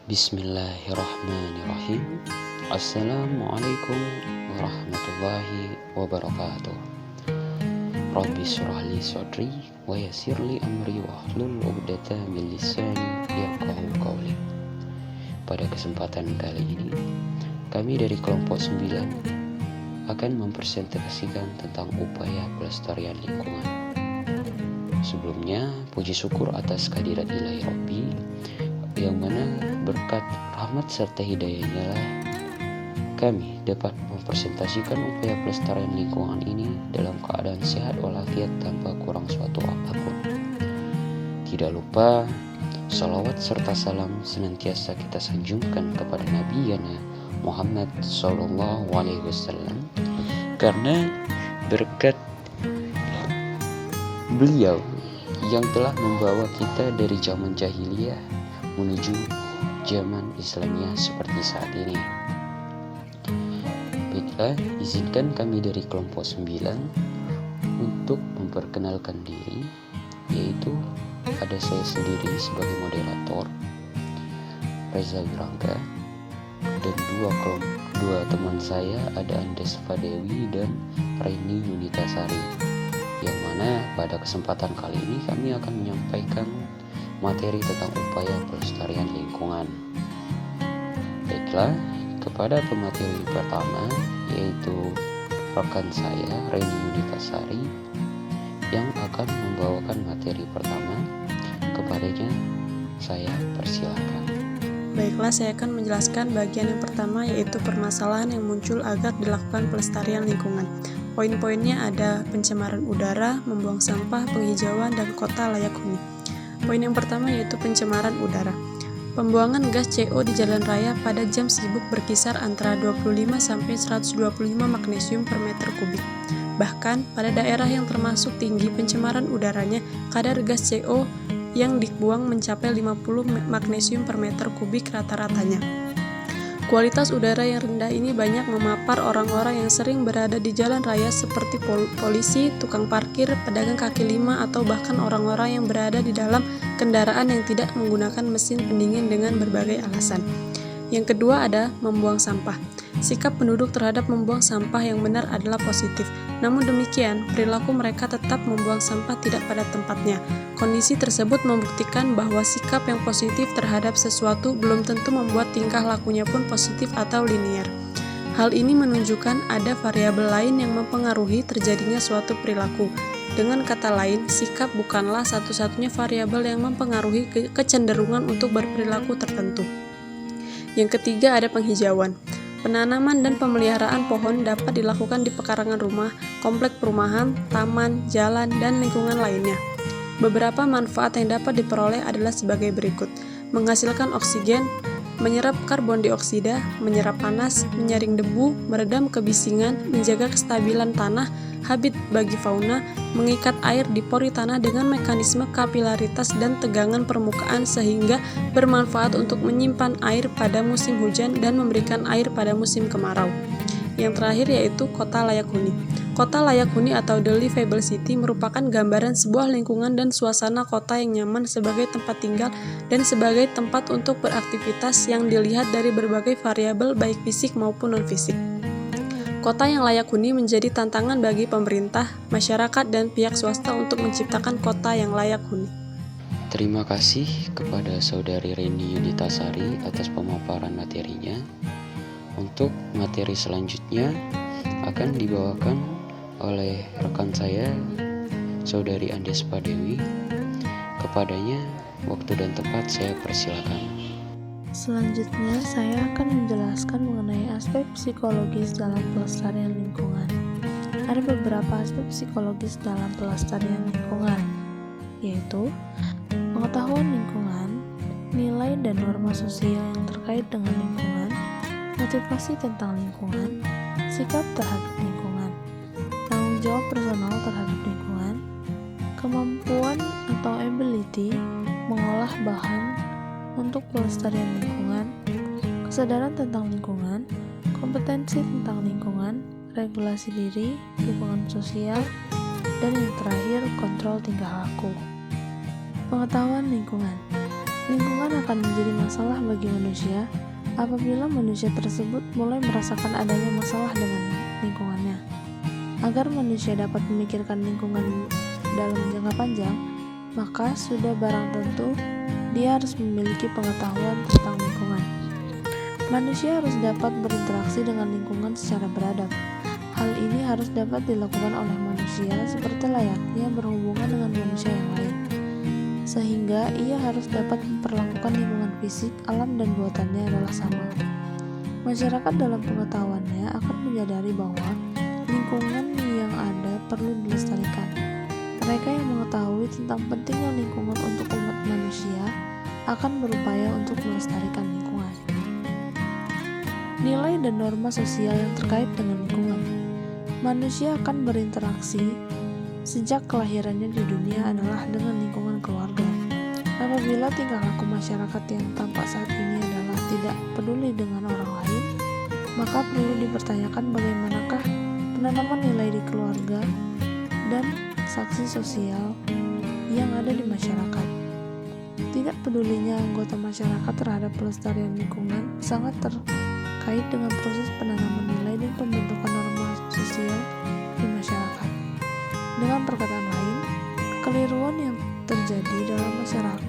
Bismillahirrahmanirrahim. Assalamualaikum warahmatullahi wabarakatuh. Rabbi shrah li sadri wa yassir li amri wahlul 'uqdatam min lisani yafqahu qawli. Pada kesempatan kali ini, kami dari kelompok 9 akan mempresentasikan tentang upaya pelestarian lingkungan. Sebelumnya, puji syukur atas kehadirat Ilahi Rabbi, yang mana berkat rahmat serta hidayahnya lah kami dapat mempresentasikan upaya pelestarian lingkungan ini dalam keadaan sehat walafiat tanpa kurang suatu apapun. Tidak lupa, salawat serta salam senantiasa kita sanjungkan kepada Nabi Yana Muhammad SAW, karena berkat beliau yang telah membawa kita dari zaman jahiliyah menuju zaman Islamiyah seperti saat ini. Baiklah, izinkan kami dari kelompok 9 untuk memperkenalkan diri, yaitu ada saya sendiri sebagai moderator, Reza Wirangga, dan dua teman saya, ada Andes Fadewi dan Raini Yunitasari, yang mana pada kesempatan kali ini kami akan menyampaikan materi tentang upaya pelestarian lingkungan. Baiklah, kepada pemateri pertama, yaitu rekan saya Raini Yunitasari, yang akan membawakan materi pertama. Kepadanya saya persilakan. Baiklah, saya akan menjelaskan bagian yang pertama, yaitu permasalahan yang muncul agar dilakukan pelestarian lingkungan. Poin-poinnya ada pencemaran udara, membuang sampah, penghijauan, dan kota layak huni. Poin yang pertama yaitu pencemaran udara. Pembuangan gas CO di jalan raya pada jam sibuk berkisar antara 25 sampai 125 magnesium per meter kubik. Bahkan pada daerah yang termasuk tinggi pencemaran udaranya, kadar gas CO yang dibuang mencapai 50 magnesium per meter kubik rata-ratanya. Kualitas udara yang rendah ini banyak memapar orang-orang yang sering berada di jalan raya seperti polisi, tukang parkir, pedagang kaki lima, atau bahkan orang-orang yang berada di dalam kendaraan yang tidak menggunakan mesin pendingin dengan berbagai alasan. Yang kedua ada membuang sampah. Sikap penduduk terhadap membuang sampah yang benar adalah positif. Namun demikian, perilaku mereka tetap membuang sampah tidak pada tempatnya. Kondisi tersebut membuktikan bahwa sikap yang positif terhadap sesuatu belum tentu membuat tingkah lakunya pun positif atau linier. Hal ini menunjukkan ada variabel lain yang mempengaruhi terjadinya suatu perilaku. Dengan kata lain, sikap bukanlah satu-satunya variabel yang mempengaruhi kecenderungan untuk berperilaku tertentu. Yang ketiga ada penghijauan. Penanaman dan pemeliharaan pohon dapat dilakukan di pekarangan rumah, komplek perumahan, taman, jalan, dan lingkungan lainnya. Beberapa manfaat yang dapat diperoleh adalah sebagai berikut: menghasilkan oksigen, menyerap karbon dioksida, menyerap panas, menyaring debu, meredam kebisingan, menjaga kestabilan tanah, habit bagi fauna, mengikat air di pori tanah dengan mekanisme kapilaritas dan tegangan permukaan sehingga bermanfaat untuk menyimpan air pada musim hujan dan memberikan air pada musim kemarau. Yang terakhir yaitu kota layak huni. Kota layak huni atau The Livable City merupakan gambaran sebuah lingkungan dan suasana kota yang nyaman sebagai tempat tinggal dan sebagai tempat untuk beraktivitas yang dilihat dari berbagai variabel baik fisik maupun non-fisik. Kota yang layak huni menjadi tantangan bagi pemerintah, masyarakat, dan pihak swasta untuk menciptakan kota yang layak huni. Terima kasih kepada Saudari Raini Yunitasari atas pemaparan materinya. Untuk materi selanjutnya akan dibawakan oleh rekan saya, Saudari Andes Fadewi. Kepadanya waktu dan tempat saya persilakan. Selanjutnya, saya akan menjelaskan mengenai aspek psikologis dalam pelestarian lingkungan. Ada beberapa aspek psikologis dalam pelestarian lingkungan, yaitu pengetahuan lingkungan, nilai dan norma sosial yang terkait dengan lingkungan, motivasi tentang lingkungan, sikap terhadap lingkungan, tanggung jawab personal terhadap lingkungan, kemampuan atau ability mengolah bahan untuk pelestarian lingkungan, kesadaran tentang lingkungan, kompetensi tentang lingkungan, regulasi diri, lingkungan sosial, dan yang terakhir kontrol tingkah laku. Pengetahuan lingkungan. Lingkungan akan menjadi masalah bagi manusia apabila manusia tersebut mulai merasakan adanya masalah dengan lingkungannya. Agar manusia dapat memikirkan lingkungan dalam jangka panjang, maka sudah barang tentu dia harus memiliki pengetahuan tentang lingkungan. Manusia harus dapat berinteraksi dengan lingkungan secara beradab. Hal ini harus dapat dilakukan oleh manusia seperti layaknya berhubungan dengan manusia yang lain, sehingga ia harus dapat memperlakukan lingkungan fisik, alam, dan buatannya adalah sama. Masyarakat dalam pengetahuannya akan menyadari bahwa lingkungan yang ada perlu dilestarikan. Mereka yang mengetahui tentang pentingnya lingkungan untuk umat manusia akan berupaya untuk melestarikan lingkungan. Nilai dan norma sosial yang terkait dengan lingkungan. Manusia akan berinteraksi sejak kelahirannya di dunia adalah dengan lingkungan keluarga. Apabila tingkah laku masyarakat yang tampak saat ini adalah tidak peduli dengan orang lain, maka perlu dipertanyakan bagaimanakah penanaman nilai di keluarga dan saksi sosial yang ada di masyarakat. Tidak pedulinya anggota masyarakat terhadap pelestarian lingkungan sangat terkait dengan proses penanaman nilai dan pembentukan norma sosial di masyarakat. Dengan perkataan lain, kekeliruan yang terjadi dalam masyarakat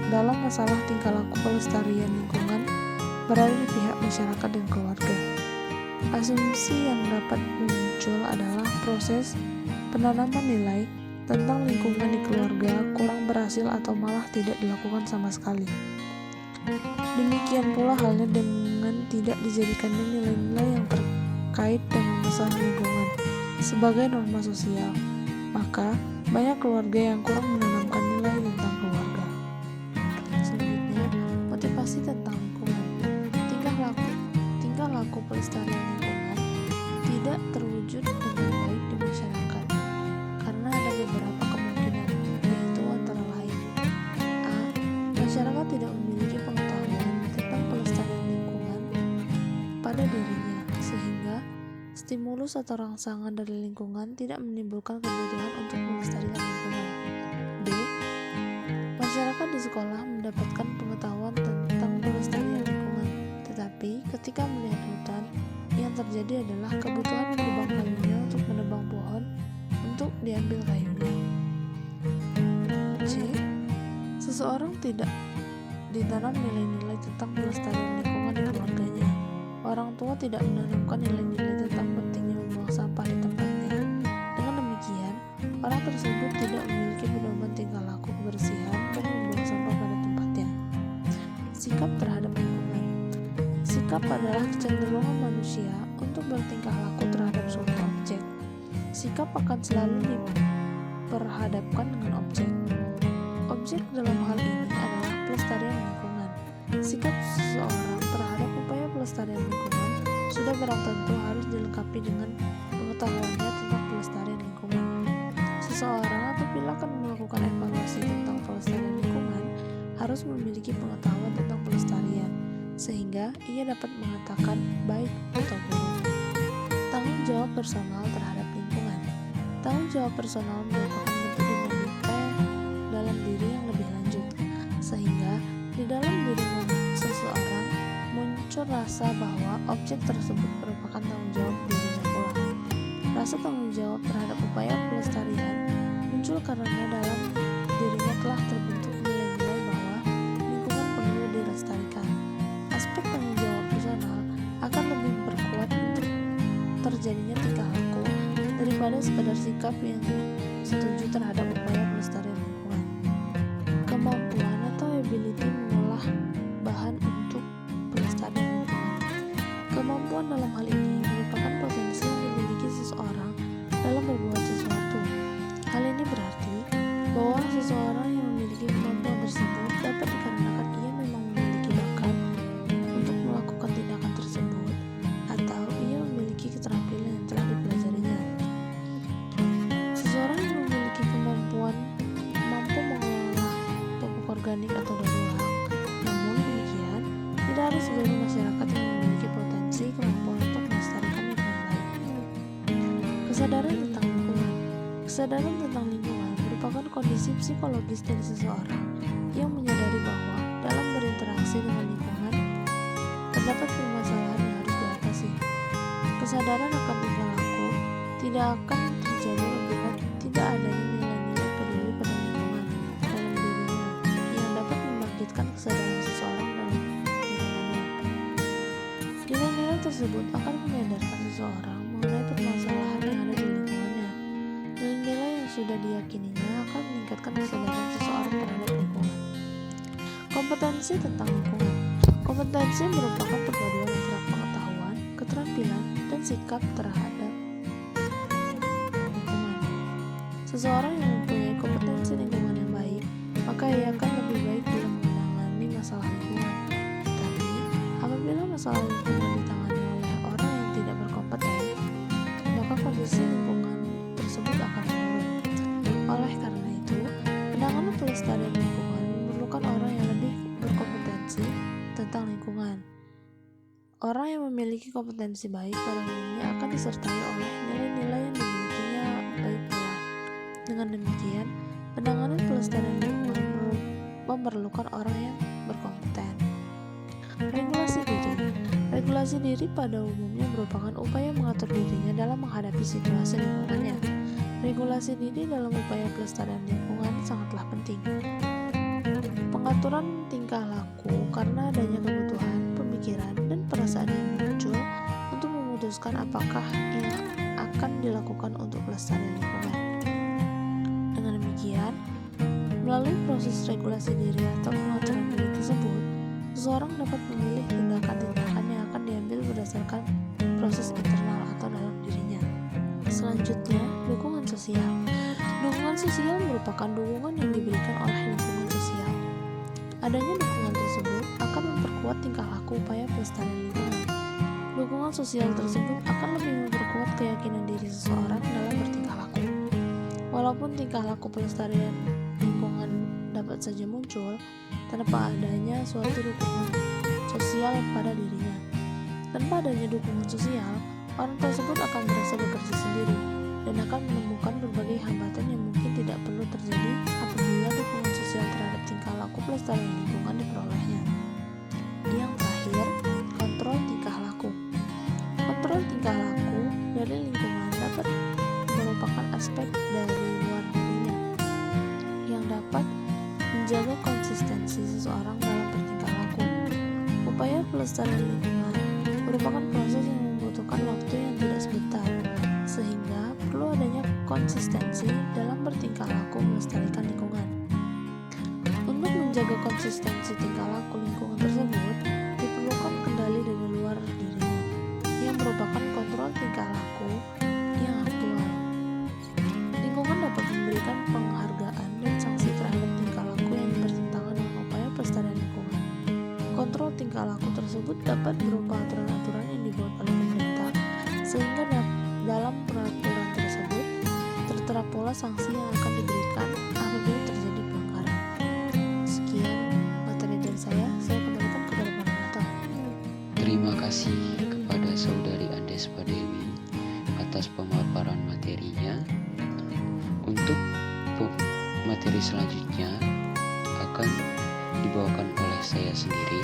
dalam masalah tingkah laku pelestarian lingkungan berada di pihak masyarakat dan keluarga. Asumsi yang dapat muncul adalah proses penanaman nilai tentang lingkungan di keluarga kurang berhasil atau malah tidak dilakukan sama sekali. Demikian pula halnya dengan tidak dijadikannya nilai-nilai yang terkait dengan masalah lingkungan sebagai norma sosial, maka banyak keluarga yang kurang menanamkan nilai tentang keluarga. Selanjutnya, motivasi tentang lingkungan. Tingkah laku pelestarian lingkungan tidak terwujud dengan baik di masyarakat karena ada beberapa kemungkinan, yaitu antara lain: A. Masyarakat tidak memiliki pengetahuan tentang pelestarian lingkungan pada dirinya, sehingga stimulus atau rangsangan dari lingkungan tidak menimbulkan kebutuhan untuk melestarikan lingkungan. B. Masyarakat di sekolah mendapatkan pengetahuan tentang pelestarian lingkungan, tetapi ketika melihat hutan, yang terjadi adalah kebutuhan menebang kayunya untuk menebang pohon untuk diambil kayunya. C. Seseorang tidak ditanam nilai-nilai tentang pelestarian lingkungan di keluarganya. Orang tua tidak menanamkan nilai-nilai tentang pentingnya membuang sampah di tempatnya. Dengan demikian, orang tersebut tidak memiliki pedoman tingkah laku kebersihan dan membuang sampah pada tempatnya. Sikap terhadap lingkungan. Sikap adalah kecenderungan manusia untuk bertingkah laku terhadap suatu objek. Sikap akan selalu diperhadapkan dengan objek. Objek dalam hal ini adalah pelestarian lingkungan. Sikap seseorang terhadap upaya pelestarian lingkungan sudah barang tentu harus dilengkapi dengan pengetahuannya tentang pelestarian lingkungan. Seseorang apabila akan melakukan evaluasi tentang pelestarian lingkungan harus memiliki pengetahuan tentang pelestarian, sehingga ia dapat mengatakan baik atau buruk. Tanggung jawab personal terhadap lingkungan. Tanggung jawab personal merupakan bentuk dinamika dalam diri yang lebih lanjut, sehingga di dalam diri seseorang muncul rasa bahwa objek tersebut merupakan tanggung jawab dirinya pula. Rasa tanggung jawab terhadap upaya pelestarian muncul karena dalam dirinya telah terbentuk nilai-nilai bahwa lingkungan perlu dilestarikan. Aspek tanggung jawab personal akan lebih memperkuat untuk terjadinya tingkah laku daripada sekadar sikap yang setuju terhadap upaya pelestarian lingkungan. Kemampuan atau ability mengolah bahan untuk pelestarian lingkungan. Kemampuan dalam hal ini merupakan potensi yang dimiliki seseorang dalam berbuat sesuatu. Hal ini berarti bahwa seseorang yang memiliki kemampuan tersebut dapat dikarenakan ia memang memiliki bakat untuk melakukan tindakan tersebut, atau ia memiliki keterampilan yang telah dipelajarinya. Seseorang yang memiliki kemampuan mampu mengolah pupuk organik atau daur ulang. Namun demikian, tidak harus seluruh masyarakat yang memiliki potensi kemampuan untuk melestarikan lingkungan lain. Kesadaran tentang lingkungan. Kesadaran tentang lingkungan merupakan kondisi psikologis dari seseorang yang menyadari bahwa berinteraksi dengan lingkungan, terdapat permasalahan yang harus diatasi. Kesadaran akan tingkah laku tidak akan terjadi apabila tidak adanya nilai-nilai peduli pada lingkungan dalam dirinya yang dapat membangkitkan kesadaran seseorang dalam lingkungannya. Nilai-nilai tersebut akan menyadarkan seseorang mengenai permasalahan yang ada di lingkungannya. Nilai-nilai yang sudah diyakininya akan meningkatkan kesadaran seseorang terhadap lingkungan. Kompetensi tentang lingkungan. Kompetensi merupakan perpaduan antara pengetahuan, keterampilan, dan sikap terhadap lingkungan. Seseorang yang mempunyai kompetensi lingkungan yang baik, maka ia akan lebih baik dalam menangani masalah lingkungan. Tapi, apabila masalah lingkungan ditangani oleh orang yang tidak berkompeten, maka kondisi lingkungan tersebut akan menurun. Oleh karena itu, penanganan pelestarian lingkungan memerlukan orang yang lebih berkompetensi tentang lingkungan. Orang yang memiliki kompetensi baik pada umumnya akan disertai oleh nilai-nilai yang dimilikinya baik pula. Dengan demikian, penanganan pelestarian lingkungan memerlukan orang yang berkompeten. Regulasi diri. Regulasi diri pada umumnya merupakan upaya mengatur dirinya dalam menghadapi situasi lingkungannya. Regulasi diri dalam upaya pelestarian lingkungan sangatlah penting. Pengaturan tingkah laku karena adanya kebutuhan, pemikiran, dan perasaan yang muncul untuk memutuskan apakah yang akan dilakukan untuk pelestarian lingkungan. Dengan demikian, melalui proses regulasi diri atau pengaturan diri tersebut, seseorang dapat memilih tindakan-tindakan yang akan diambil berdasarkan proses internal atau dalam dirinya. Selanjutnya, dukungan sosial. Dukungan sosial merupakan dukungan yang diberikan oleh lingkungan sosial. Adanya dukungan tersebut akan memperkuat tingkah laku upaya pelestarian lingkungan. Dukungan sosial tersebut akan lebih memperkuat keyakinan diri seseorang dalam bertingkah laku. Walaupun tingkah laku pelestarian lingkungan dapat saja muncul tanpa adanya suatu dukungan sosial pada dirinya. Tanpa adanya dukungan sosial, orang tersebut akan merasa bekerja sendiri dan akan menemukan berbagai hambatan yang mungkin tidak perlu terjadi apabila dukungan sosial terhadap tingkah laku pelestarian lingkungan diperolehnya. Yang terakhir, kontrol tingkah laku. Kontrol tingkah laku dari lingkungan dapat merupakan aspek dari luar dirinya yang dapat menjaga konsistensi seseorang dalam bertingkah laku. Upaya pelestarian lingkungan merupakan proses yang membutuhkan waktu yang tidak sebentar, sehingga perlu adanya konsistensi dalam bertingkah laku melestarikan lingkungan. Untuk menjaga konsistensi tingkah laku lingkungan tersebut, diperlukan kendali dari luar dirinya, yang merupakan kontrol tingkah laku yang aktual. Lingkungan dapat memberikan penghargaan dan sanksi terhadap tingkah laku yang bertentangan dengan upaya pelestarian lingkungan. Kontrol tingkah laku tersebut dapat berupa aturan-aturan yang dibuat oleh pemerintah, sehingga dalam peraturan tersebut tertera pula sanksi yang akan diberikan apabila terjadi pelanggaran. Sekian materi dari saya kembalikan kepada moderator. Terima kasih kepada Saudari Andes Padewi atas pemaparan materinya. Untuk materi selanjutnya akan dibawakan oleh saya sendiri,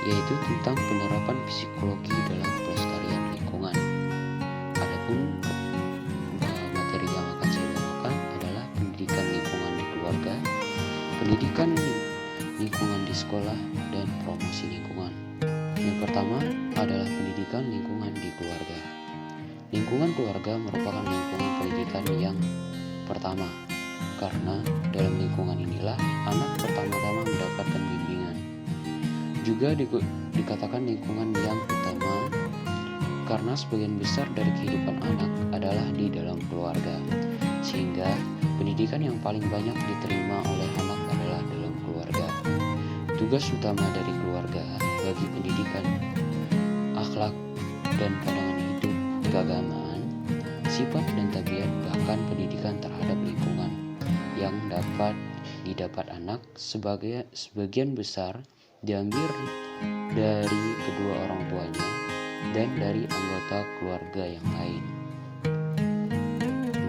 yaitu tentang penerapan psikologi dalam pelestarian lingkungan. Adapun materi yang akan saya bawakan adalah pendidikan lingkungan di keluarga, pendidikan lingkungan di sekolah, dan promosi lingkungan. Yang pertama adalah pendidikan lingkungan di keluarga. Lingkungan keluarga merupakan lingkungan pendidikan yang pertama, karena dalam lingkungan inilah anak pertama-tama mendapatkan bimbingan. Juga dikatakan lingkungan yang utama karena sebagian besar dari kehidupan anak adalah di dalam keluarga, sehingga pendidikan yang paling banyak diterima oleh anak adalah dalam keluarga. Tugas utama dari keluarga bagi pendidikan akhlak dan pandangan hidup, keagamaan, sifat dan tabiat, bahkan pendidikan terhadap lingkungan yang dapat didapat anak sebagian besar diambil dari kedua orang tuanya dan dari anggota keluarga yang lain.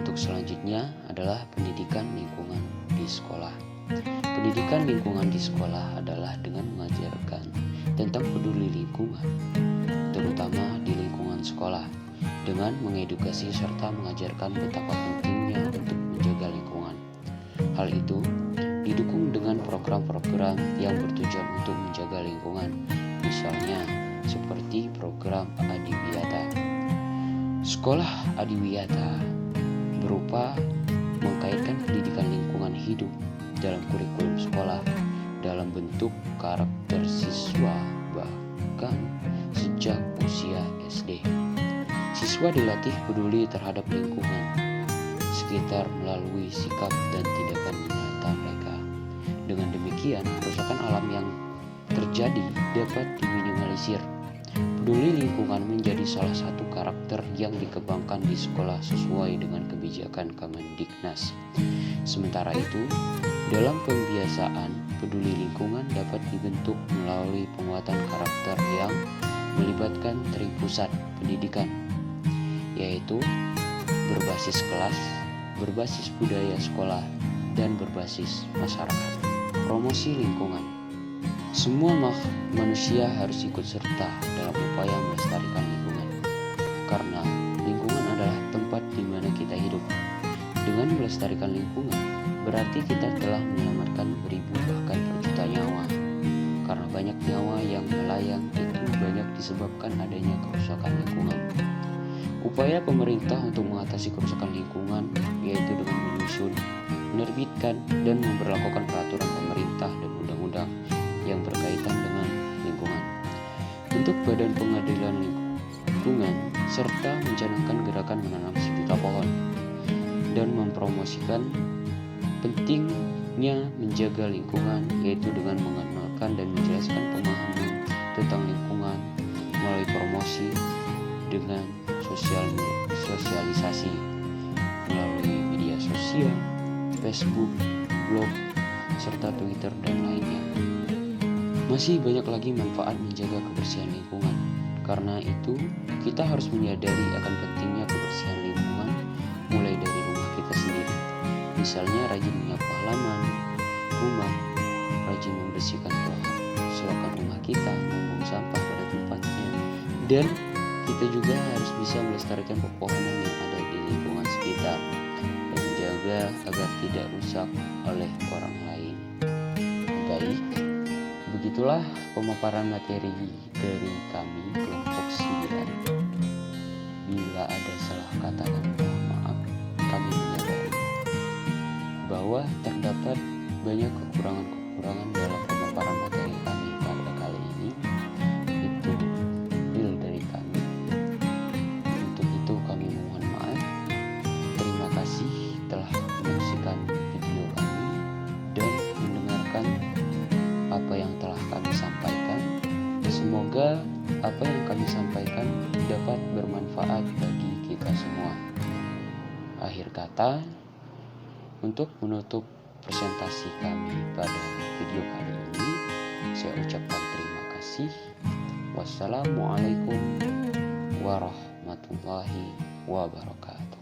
Untuk selanjutnya adalah pendidikan lingkungan di sekolah. Pendidikan lingkungan di sekolah adalah dengan mengajarkan tentang peduli lingkungan, terutama di lingkungan sekolah, dengan mengedukasi serta mengajarkan betapa pentingnya untuk menjaga lingkungan. Hal itu didukung dengan program-program yang bertujuan untuk menjaga lingkungan, misalnya seperti program Adiwiyata. Sekolah Adiwiyata berupa mengkaitkan pendidikan lingkungan hidup dalam kurikulum sekolah dalam bentuk karakter siswa bahkan sejak usia SD. Siswa dilatih peduli terhadap lingkungan sekitar melalui sikap dan tindakan nyata mereka. Dengan demikian, kerusakan alam yang terjadi dapat diminimalisir. Peduli lingkungan menjadi salah satu karakter yang dikembangkan di sekolah sesuai dengan kebijakan Kemendiknas. Sementara itu, dalam pembiasaan, peduli lingkungan dapat dibentuk melalui penguatan karakter yang melibatkan tripusat pendidikan, yaitu berbasis kelas, berbasis budaya sekolah, dan berbasis masyarakat. Promosi lingkungan. Semua manusia harus ikut serta dalam upaya melestarikan lingkungan, karena lingkungan adalah tempat di mana kita hidup. Dengan melestarikan lingkungan, berarti kita telah menyelamatkan beribu bahkan berjuta nyawa. Karena banyak nyawa yang melayang itu banyak disebabkan adanya kerusakan lingkungan. Upaya pemerintah untuk mengatasi kerusakan lingkungan yaitu dengan menyusun, menerbitkan, dan memberlakukan peraturan pemerintah dan undang-undang yang berkaitan dengan lingkungan, bentuk badan pengadilan lingkungan, serta mencanangkan gerakan menanam 1 juta pohon, dan mempromosikan pentingnya menjaga lingkungan yaitu dengan mengenalkan dan menjelaskan pemahaman tentang lingkungan melalui promosi dengan sosialisasi melalui media sosial, Facebook, blog, serta Twitter dan lainnya. Masih banyak lagi manfaat menjaga kebersihan lingkungan. Karena itu, kita harus menyadari akan pentingnya kebersihan lingkungan mulai dari rumah kita sendiri. Misalnya rajin menyapu halaman rumah, rajin membersihkan selokan rumah kita, membuang sampah pada tempatnya, dan kita juga harus bisa melestarikan pepohonan yang ada di lingkungan sekitar dan menjaga agar tidak rusak oleh orang lain. Baik, begitulah pemaparan materi dari kami kelompok 9. Bila ada salah kata dan mohon maaf, kami menyadari bahwa terdapat banyak kekurangan-kekurangan dalam pemaparan materi kami pada kali ini. Itu real dari kami. Untuk itu kami mohon maaf. Terima kasih telah menyaksikan video kami dan mendengarkan apa yang telah kami sampaikan. Semoga apa yang kami sampaikan dapat bermanfaat bagi kita semua. Akhir kata, untuk menutup presentasi kami pada video kali ini, saya ucapkan terima kasih. Wassalamualaikum warahmatullahi wabarakatuh.